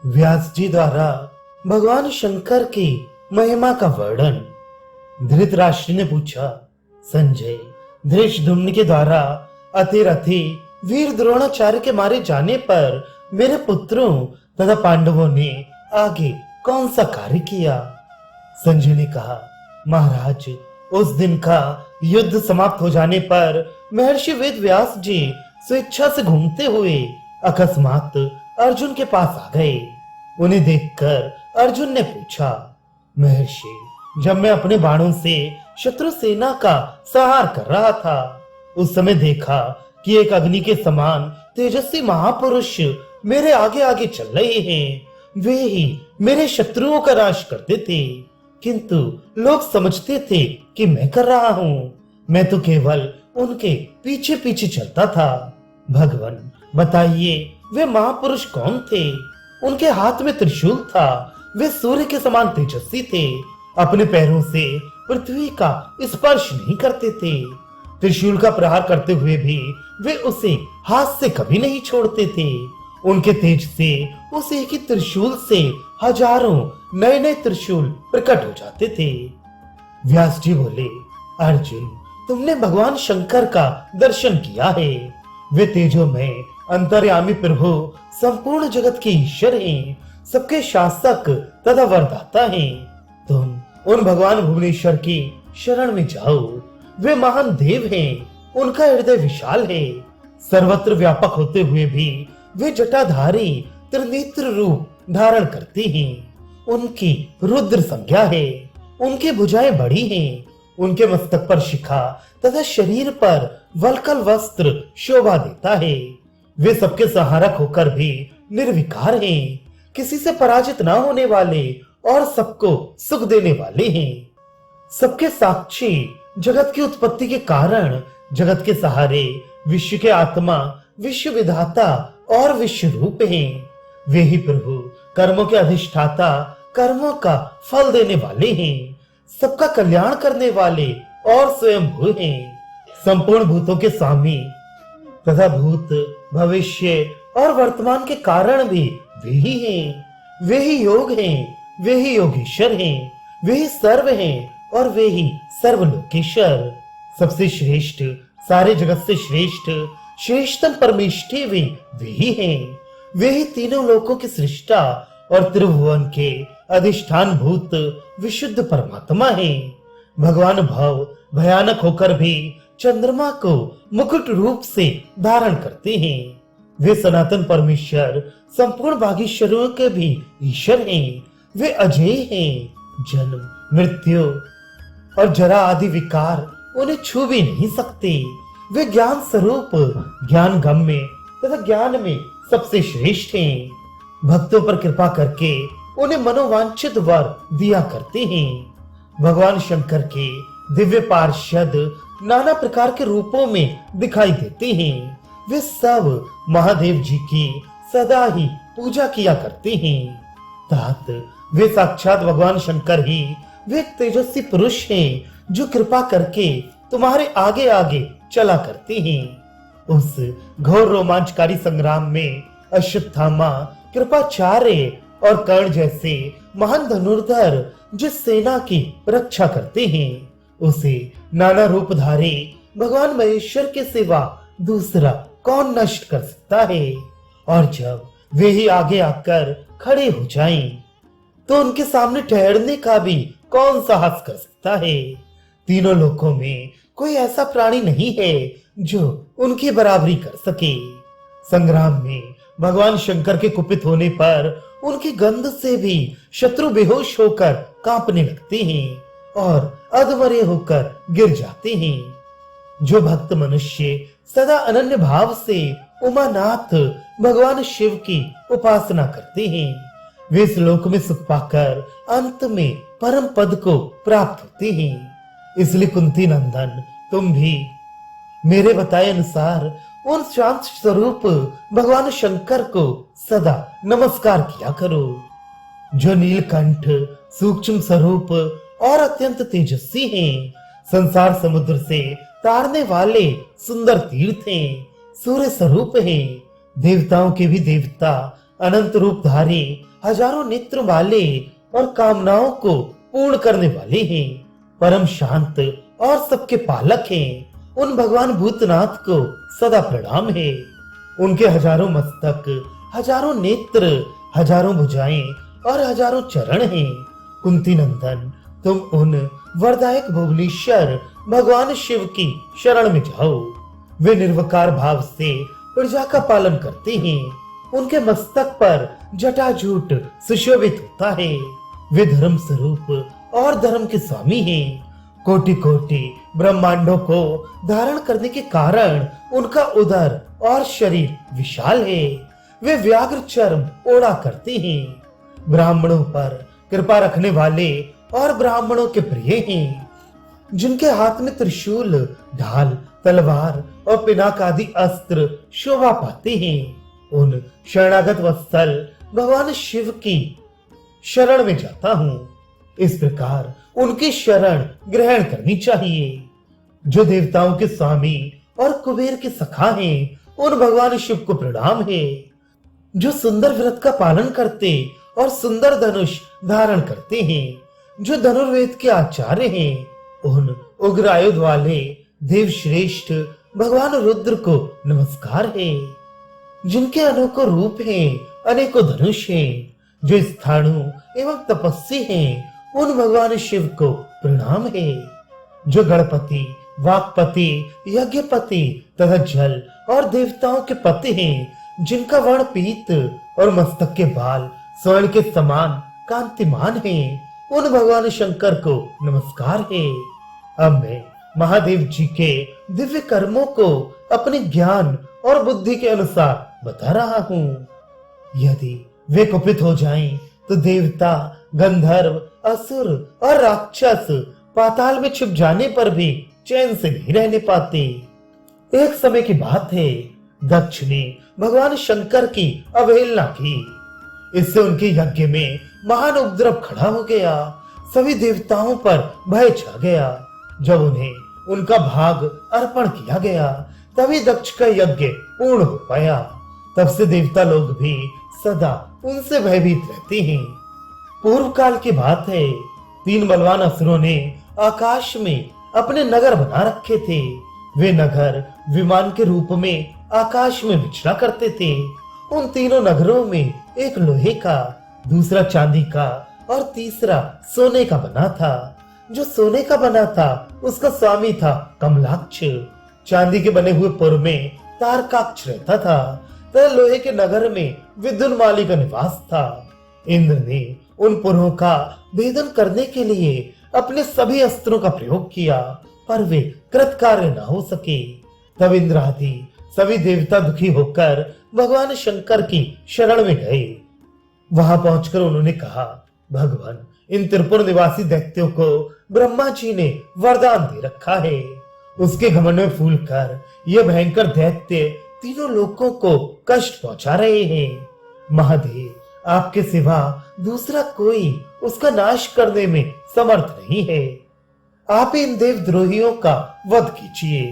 व्यास जी द्वारा भगवान शंकर की महिमा का वर्णन। धृतराष्ट्र ने पूछा, संजय, धृष्टद्युम्न के द्वारा अतिरथी वीर द्रोणाचार्य के मारे जाने पर मेरे पुत्रों तथा पांडवों ने आगे कौन सा कार्य किया? संजय ने कहा, महाराज, उस दिन का युद्ध समाप्त हो जाने पर महर्षि वेद व्यास जी स्वेच्छा से घूमते हुए अकस्मात अर्जुन के पास आ गए। उन्हें देखकर अर्जुन ने पूछा, महर्षि, जब मैं अपने बाणों से शत्रु सेना का संहार कर रहा था, उस समय देखा कि एक अग्नि के समान तेजस्वी महापुरुष मेरे आगे आगे चल रहे हैं। वे ही मेरे शत्रुओं का नाश करते थे, किंतु लोग समझते थे कि मैं कर रहा हूँ। मैं तो केवल उनके पीछे पीछे चलता था। भगवान, बताइए, वे महापुरुष कौन थे? उनके हाथ में त्रिशूल था। वे सूर्य के समान तेजस्वी थे। अपने पैरों से पृथ्वी का स्पर्श नहीं करते थे। त्रिशूल का प्रहार करते हुए भी वे उसे हाथ से कभी नहीं छोड़ते थे। उनके तेज से उस एक ही त्रिशूल से हजारों नए नए त्रिशूल प्रकट हो जाते थे। व्यास जी बोले, अर्जुन, तुमने भगवान शंकर का दर्शन किया है। वे तेजोमय अंतर्यामी प्रभु संपूर्ण जगत के ईश्वर हैं, सबके शासक तथा वरदाता हैं। तुम उन भगवान भुवनेश्वर की शरण में जाओ। वे महान देव हैं, उनका हृदय विशाल है। सर्वत्र व्यापक होते हुए भी वे जटाधारी त्रिनेत्र रूप धारण करते हैं। उनकी रुद्र संज्ञा है। उनकी भुजाएं बड़ी हैं। उनके मस्तक पर शिखा तथा शरीर पर वल्कल वस्त्र शोभा देता है। वे सबके सहारक होकर भी निर्विकार हैं, किसी से पराजित ना होने वाले और सबको सुख देने वाले हैं। सबके साक्षी, जगत की उत्पत्ति के कारण, जगत के सहारे, विश्व के आत्मा, विश्व विधाता और विश्व रूप हैं। वे ही प्रभु कर्मों के अधिष्ठाता, कर्मों का फल देने वाले हैं, सबका कल्याण करने वाले और स्वयं भू हैं। संपूर्ण भूतों के स्वामी तथा भूत, भविष्य और वर्तमान के कारण भी वे ही हैं। वे ही योग हैं, वे ही योगेश्वर हैं, वे ही सर्व हैं और वे ही सर्वलोकेश्वर। सबसे श्रेष्ठ, सारे जगत से श्रेष्ठ, श्रेष्ठतम परमेष्ठी भी वे ही हैं। वे ही तीनों लोकों के सृष्टा और त्रिभुवन के अधिष्ठान भूत विशुद्ध परमात्मा हैं। भगवान भव भयानक होकर भी चंद्रमा को मुकुट रूप से धारण करते हैं। वे सनातन परमेश्वर, संपूर्ण भागीश्वरों के भी ईश्वर हैं। वे अजय हैं। जन्म, मृत्यु और जरा आदि विकार उन्हें छू भी नहीं सकते। वे ज्ञान स्वरूप, ज्ञान गम्य तथा ज्ञान में सबसे श्रेष्ठ हैं। भक्तों पर कृपा करके उन्हें मनोवांछित वर दिया करते हैं। भगवान शंकर के दिव्य पार्षद नाना प्रकार के रूपों में दिखाई देते हैं। वे सब महादेव जी की सदा ही पूजा किया करते हैं। तात वे साक्षात भगवान शंकर ही, वे एक तेजस्वी पुरुष हैं जो कृपा करके तुम्हारे आगे आगे चला करते हैं। उस घोर रोमांचकारी संग्राम में अश्वत्थामा, कृपाचार्य और कर्ण जैसे महान धनुर्धर जिस सेना की रक्षा करते हैं, उसे नाना रूपधारी भगवान महेश्वर के सिवा दूसरा कौन नष्ट कर सकता है? और जब वे ही आगे आकर खड़े हो जाएं, तो उनके सामने ठहरने का भी कौन साहस कर सकता है? तीनों लोकों में कोई ऐसा प्राणी नहीं है जो उनकी बराबरी कर सके। संग्राम में भगवान शंकर के कुपित होने पर उनकी गंध से भी शत्रु बेहोश होकर कांपने लगते हैं और अधमरे होकर गिर जाते हैं। जो भक्त मनुष्य सदा अनन्य भाव से उमानाथ भगवान शिव की उपासना करते हैं, वे इस लोक में सुख पाकर अंत में परम पद को प्राप्त होते हैं। इसलिए कुंती नंदन, तुम भी मेरे बताए अनुसार उन शांत स्वरूप भगवान शंकर को सदा नमस्कार किया करो, जो नीलकंठ, सूक्ष्म स्वरूप और अत्यंत तेजस्वी हैं। संसार समुद्र से तारने वाले सुंदर तीर्थ हैं, सूर्य स्वरूप हैं, देवताओं के भी देवता, अनंत रूपधारी, हजारों नेत्र वाले और कामनाओं को पूर्ण करने वाले हैं, परम शांत और सबके पालक हैं, उन भगवान भूतनाथ को सदा प्रणाम है। उनके हजारों मस्तक, हजारों नेत्र, हजारों भुजाएं और हजारों चरण हैं। कुंती नंदन, तुम उन वरदायक भुवनेश्वर भगवान शिव की शरण में जाओ। वे निर्विकार भाव से प्रजा का पालन करते हैं। उनके मस्तक पर जटाजूट सुशोभित होता है। वे धर्म स्वरूप और धर्म के स्वामी हैं। कोटि कोटि ब्रह्मांडों को धारण करने के कारण उनका उदर और शरीर विशाल है। वे व्याघ्र चर्म ओढ़ा करते हैं। ब्राह्मणों पर कृपा रखने वाले और ब्राह्मणों के प्रिय हैं। जिनके हाथ में त्रिशूल, ढाल, तलवार और पिनाक आदि अस्त्र शोभा पाते हैं। उन शरणागत वत्सल भगवान शिव की शरण में जाता हूँ। इस प्रकार उनकी शरण ग्रहण करनी चाहिए। जो देवताओं के स्वामी और कुबेर के सखा हैं, उन भगवान शिव को प्रणाम है। जो सुंदर व्रत का पालन करते और सुंदर धनुष धारण करते हैं, जो धनुर्वेद के आचार्य हैं, उन उग्र आयुध वाले देव श्रेष्ठ भगवान रुद्र को नमस्कार है। जिनके अनोखो रूप हैं, अनेकों धनुष हैं, जो स्थाणु एवं तपस्वी हैं, उन भगवान शिव को प्रणाम है। जो गणपति, वाक्पति, यज्ञपति तथा जल और देवताओं के पति हैं, जिनका वर्ण पीत और मस्तक के बाल स्वर्ण के समान कांतिमान हैं, उन भगवान शंकर को नमस्कार है। अब मैं महादेव जी के दिव्य कर्मों को अपने ज्ञान और बुद्धि के अनुसार बता रहा हूँ। यदि वे कुपित हो जाएं, तो देवता, गंधर्व, असुर और राक्षस पाताल में छिप जाने पर भी चैन से नहीं रहने पाते। एक समय की बात है, दक्ष ने भगवान शंकर की अवहेलना की। इससे उनके यज्ञ में महान उपद्रव खड़ा हो गया। सभी देवताओं पर भय छा गया। जब उन्हें उनका भाग अर्पण किया गया, तभी दक्ष का यज्ञ पूर्ण हो पाया। तब से देवता लोग भी सदा उनसे भयभीत रहते हैं। पूर्व काल की बात है, 3 बलवान असुरों ने आकाश में अपने नगर बना रखे थे। वे नगर विमान के रूप में आकाश में विचरा करते थे। उन तीनों नगरों में एक लोहे का, दूसरा चांदी का और तीसरा सोने का बना था। जो सोने का बना था, उसका स्वामी था कमलाक्ष। चांदी के बने हुए पुर में तारकाक्ष रहता था, तथा लोहे के नगर में विद्युन्माली का निवास था। इंद्र ने उन पुरों का भेदन करने के लिए अपने सभी अस्त्रों का प्रयोग किया, पर वे कृतकार्य न हो सके। तब इंद्र आदि सभी देवता दुखी होकर भगवान शंकर की शरण में गए। वहां पहुंचकर उन्होंने कहा, भगवान, इन त्रिपुर निवासी दैत्यों को ब्रह्मा जी ने वरदान दे रखा है। उसके घमंड में फूल कर ये भयंकर दैत्य तीनों लोकों को कष्ट पहुंचा रहे हैं। महादेव, आपके सिवा दूसरा कोई उसका नाश करने में समर्थ नहीं है। आप इन देवद्रोहियों का वध कीजिए।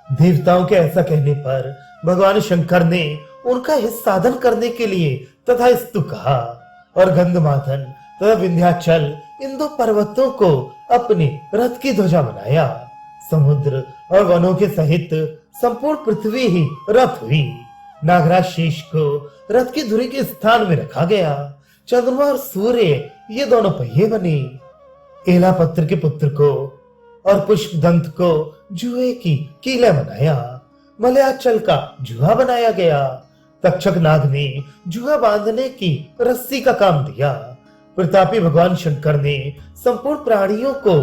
देवताओं के ऐसा कहने पर भगवान शंकर ने उनका हित साधन करने के लिए तथा स्तु कहा और गंधमादन तथा विंध्याचल इन 2 पर्वतों को अपने रथ की ध्वजा बनाया। समुद्र और वनों के सहित संपूर्ण पृथ्वी ही रथ हुई। नागराज शेष को रथ की धुरी के स्थान में रखा गया। चंद्रमा और सूर्य ये दोनों पहिए बने। एलापत्र के पुत्र को और पुष्पदंत को जुए की कीला बनाया। मलयाचल का जुआ बनाया गया। तक्षक नाग ने जुआ बांधने की रस्सी का काम दिया। प्रतापी भगवान शंकर ने संपूर्ण प्राणियों को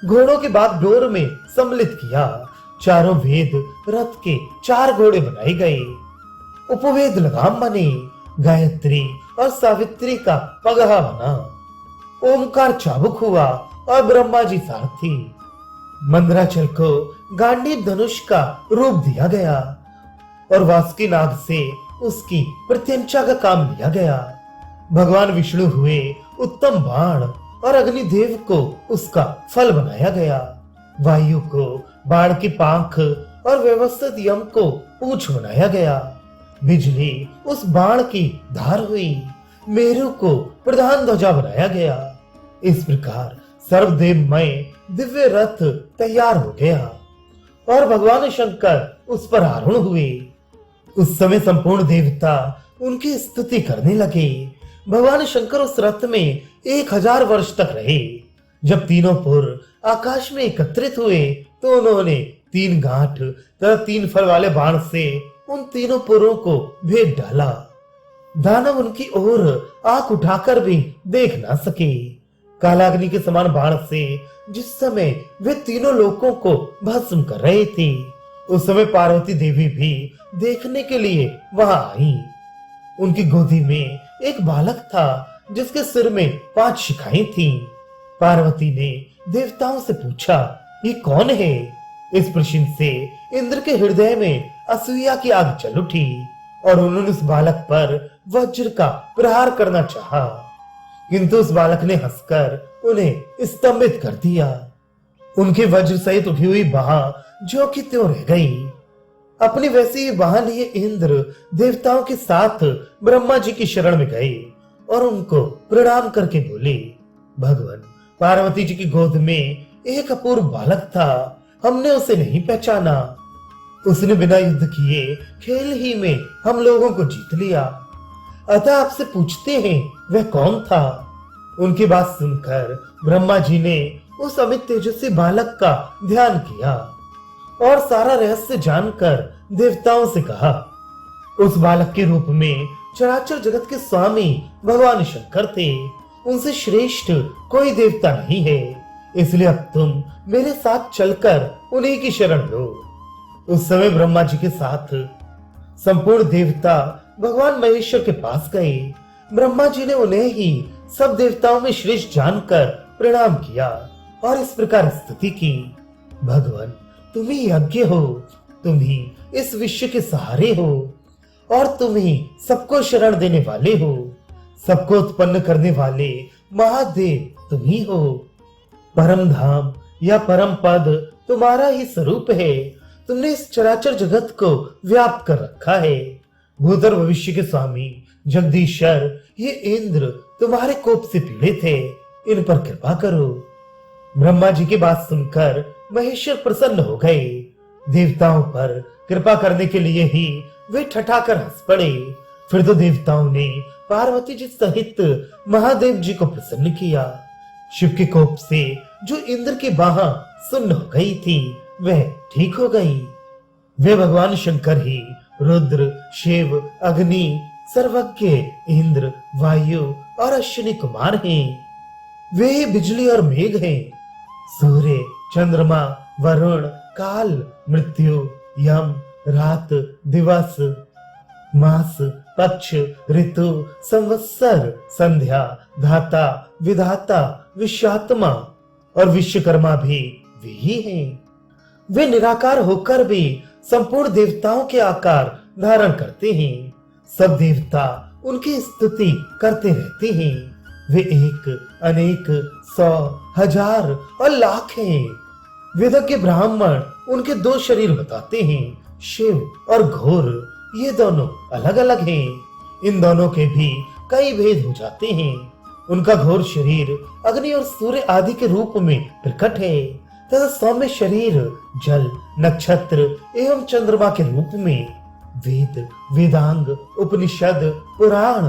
घोड़ों के बागडोर में सम्मिलित किया। चारों वेद रथ के 4 घोड़े बनाए गए। उपवेद लगाम बने। गायत्री और सावित्री का पगहा बना। ओमकार चाबुक हुआ और ब्रह्मा जी सारथी। मंदराचल को गांडीव धनुष का रूप दिया गया और वासुकी नाग से उसकी प्रत्यंचा का काम लिया गया। भगवान विष्णु हुए उत्तम बाण और अग्निदेव को उसका फल बनाया गया। वायु को बाण की पांख और व्यवस्थित यम को पूंछ बनाया गया। बिजली उस बाण की धार हुई, मेरु को प्रधान ध्वजा बनाया गया। इस प्रकार सर्वदेवमय दिव्य रथ तैयार हो गया और भगवान शंकर उस पर आरूढ़ हुए। उस समय संपूर्ण देवता उनकी स्तुति करने लगे। भगवान शंकर उस रथ में 1000 वर्ष तक रहे। जब तीनों पुर आकाश में एकत्रित हुए तो उन्होंने 3 गांठ तथा 3 फल वाले बाण से उन तीनों पुरों को भेद डाला। दानव उनकी ओर आंख उठाकर भी देख ना सके। कालाग्नि के समान बाण से जिस समय वे तीनों लोगों को भस्म कर रहे थे, उस समय पार्वती देवी भी देखने के लिए वहां आई। उनकी गोदी में एक बालक था जिसके सिर में 5 शिखाएं थीं। पार्वती ने देवताओं से पूछा, ये कौन है? इस प्रश्न से इंद्र के हृदय में असूया की आग जल उठी और उन्होंने उस बालक पर वज्र का प्रहार करना चाहा, किंतु उस बालक ने हंसकर उन्हें स्तंभित कर दिया। उनके वज्र सहित उठी हुई बाह जो कि त्यों रह गई। अपनी वैसी ही बाह लिए इंद्र देवताओं के साथ ब्रह्मा जी की शरण में गए और उनको प्रणाम करके बोले, भगवान, पार्वती जी की गोद में एक अपूर्व बालक था, हमने उसे नहीं पहचाना। उसने बिना युद्ध किए खेल ही में हम लोगों को जीत लिया। अतः आपसे पूछते हैं वह कौन था? उनकी बात सुनकर ब्रह्मा जी ने उस अमित तेजस्वी बालक का ध्यान किया और सारा रहस्य जानकर देवताओं से कहा, उस बालक के रूप में चराचर जगत के स्वामी भगवान शंकर थे। उनसे श्रेष्ठ कोई देवता नहीं है, इसलिए अब तुम मेरे साथ चलकर उन्हीं की शरण लो। उस समय ब्रह्मा जी के साथ संपूर्ण देवता भगवान महेश्वर के पास गए। ब्रह्मा जी ने उन्हें ही सब देवताओं में श्रेष्ठ जानकर प्रणाम किया और इस प्रकार स्तुति की, भगवान, तुम ही यज्ञ हो, तुम ही इस विश्व के सहारे हो और तुम ही सबको शरण देने वाले हो। सबको उत्पन्न करने वाले महादेव तुम ही हो। परम धाम या परम पद तुम्हारा ही स्वरूप है। तुमने इस चराचर जगत को व्याप्त कर रखा है। भूत और भविष्य के स्वामी जगदीश्वर, ये इंद्र तुम्हारे कोप से पीड़ित है, इन पर कृपा करो। ब्रह्मा जी की बात सुनकर महेश्वर प्रसन्न हो गए। देवताओं पर कृपा करने के लिए ही वे ठठाकर हंस पड़े। फिर तो देवताओं ने पार्वती जी सहित महादेव जी को प्रसन्न किया। शिव के कोप से जो इंद्र की बाह सुन्न हो गई थी वह ठीक हो गई। वे भगवान शंकर ही रुद्र, शिव, अग्नि, सर्वज्ञ, इंद्र, वायु और अश्विनी कुमार हैं। वे बिजली और मेघ हैं। सूर्य, चंद्रमा, वरुण, काल, मृत्यु, यम, रात, दिवस, मास, पक्ष, ऋतु, संवत्सर, संध्या, धाता, विधाता, विश्वात्मा और विश्वकर्मा भी वे ही हैं। वे निराकार होकर भी संपूर्ण देवताओं के आकार धारण करते हैं। सब देवता उनकी स्तुति करते रहते हैं। वे एक, अनेक, 100, 1000 और लाख हैं। वेदों के ब्राह्मण उनके 2 शरीर बताते हैं, शिव और घोर। ये दोनों अलग अलग हैं। इन दोनों के भी कई भेद हो जाते हैं। उनका घोर शरीर अग्नि और सूर्य आदि के रूप में प्रकट है तथा सौम्य शरीर जल, नक्षत्र एवं चंद्रमा के रूप में। वेद, वेदांग, उपनिषद, पुराण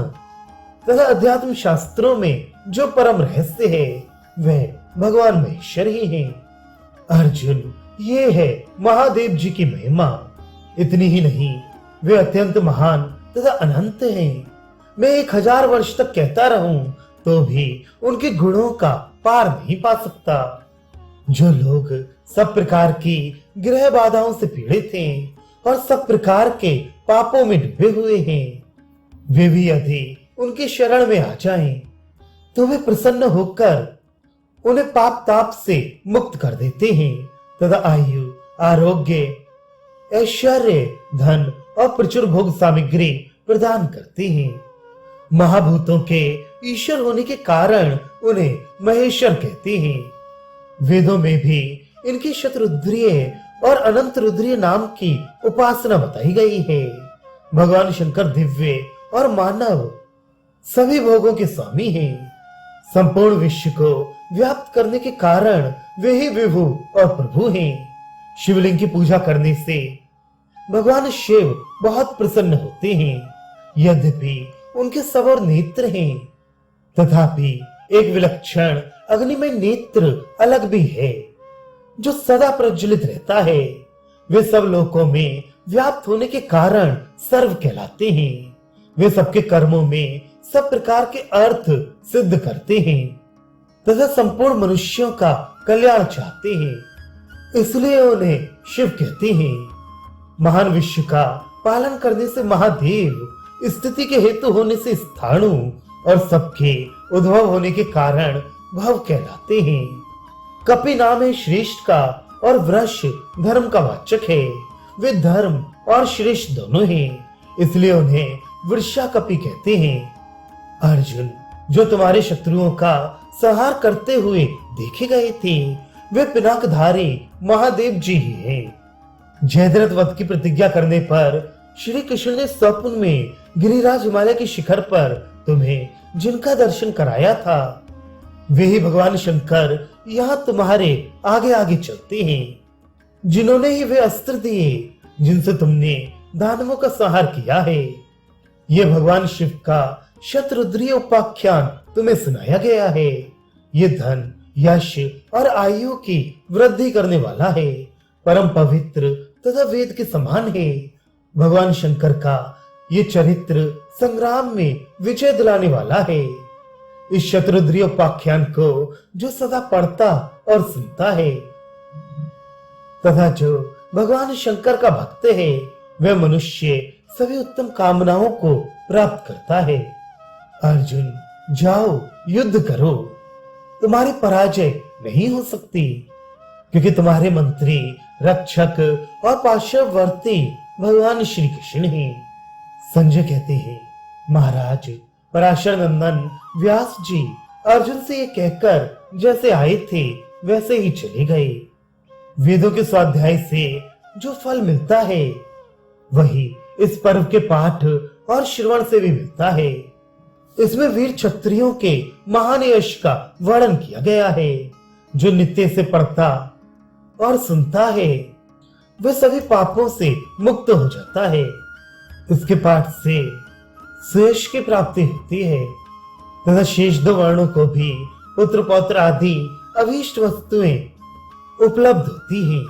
तथा अध्यात्म शास्त्रों में जो परम रहस्य है वह भगवान महेश्वर ही है। अर्जुन, ये है महादेव जी की महिमा। इतनी ही नहीं, वे अत्यंत महान तथा अनंत हैं। मैं 1000 वर्ष तक कहता रहूं तो भी उनके गुणों का पार नहीं पा सकता। जो लोग सब प्रकार की ग्रह बाधाओं से पीड़ित हैं और सब प्रकार के पापों में डूबे हुए हैं, वे भी यदि उनकी शरण में आ जाएं, तो वे प्रसन्न होकर उन्हें पाप ताप से मुक्त कर देते हैं तथा आयु, आरोग्य, ऐश्वर्य, धन और प्रचुर भोग सामग्री प्रदान करते हैं। महाभूतों के ईश्वर होने के कारण उन्हें महेश्वर कहते हैं। वेदों में भी इनकी शतरुद्रीय और अनंत रुद्रीय नाम की उपासना बताई गई है। भगवान शंकर दिव्य और मानव सभी भोगों के स्वामी हैं। संपूर्ण विश्व को व्याप्त करने के कारण वे ही विभु और प्रभु हैं। शिवलिंग की पूजा करने से भगवान शिव बहुत प्रसन्न होते हैं। यद्यपि उनके सवर नेत्र हैं, तथापि एक विलक्षण अग्निमय नेत्र अलग भी है जो सदा प्रज्वलित रहता है। वे सब लोकों में व्याप्त होने के कारण सर्व कहलाते हैं। वे सबके कर्मों में सब प्रकार के अर्थ सिद्ध करते हैं तथा संपूर्ण मनुष्यों का कल्याण चाहते हैं, इसलिए उन्हें शिव कहते हैं। महान विश्व का पालन करने से महादेव, स्थिति के हेतु होने से स्थाणु और सबके उद्भव होने के कारण भव कहलाते हैं। कपि नाम है श्रेष्ठ का और वृष धर्म का वाचक है। वे धर्म और श्रेष्ठ दोनों हैं, इसलिए उन्हें वृषा कपि कहते हैं। अर्जुन, जो तुम्हारे शत्रुओं का संहार करते हुए देखे गए थे, वे पिनाकधारी महादेव जी ही हैं। जयद्रथ वध की प्रतिज्ञा करने पर श्री कृष्ण ने स्वप्न में गिरिराज हिमालय के शिखर पर तुम्हें जिनका दर्शन कराया था, वे ही भगवान शंकर यहाँ तुम्हारे आगे आगे चलते हैं, जिन्होंने ही वे अस्त्र दिए जिनसे तुमने दानवों का संहार किया है। ये भगवान शिव का शतरुद्रीय उपाख्यान तुम्हें सुनाया गया है। ये धन, यश और आयु की वृद्धि करने वाला है, परम पवित्र तथा वेद के समान है। भगवान शंकर का ये चरित्र संग्राम में विजय दिलाने वाला है। इस शतरुद्रीय उपाख्यान को जो सदा पढ़ता और सुनता है तथा जो भगवान शंकर का भक्त है, वह मनुष्य सभी उत्तम कामनाओं को प्राप्त करता है। अर्जुन, जाओ युद्ध करो, तुम्हारी पराजय नहीं हो सकती, क्योंकि तुम्हारे मंत्री, रक्षक और पार्श्ववर्ती भगवान श्री कृष्ण हैं। संजय कहते हैं, महाराज पराशर नंदन व्यास जी अर्जुन से ये कहकर जैसे आए थे वैसे ही चले गए। वेदों के स्वाध्याय से जो फल मिलता है, वही इस पर्व के पाठ और श्रवण से भी मिलता है। इसमें वीर क्षत्रियों के महान यश का वर्णन किया गया है। जो नित्य से पढ़ता और सुनता है, वह सभी पापों से मुक्त हो जाता है। इसके पाठ से सुयश की प्राप्ति होती है तथा शेष दो वर्णों को भी पुत्र पौत्र आदि अभीष्ट वस्तुएं उपलब्ध होती हैं।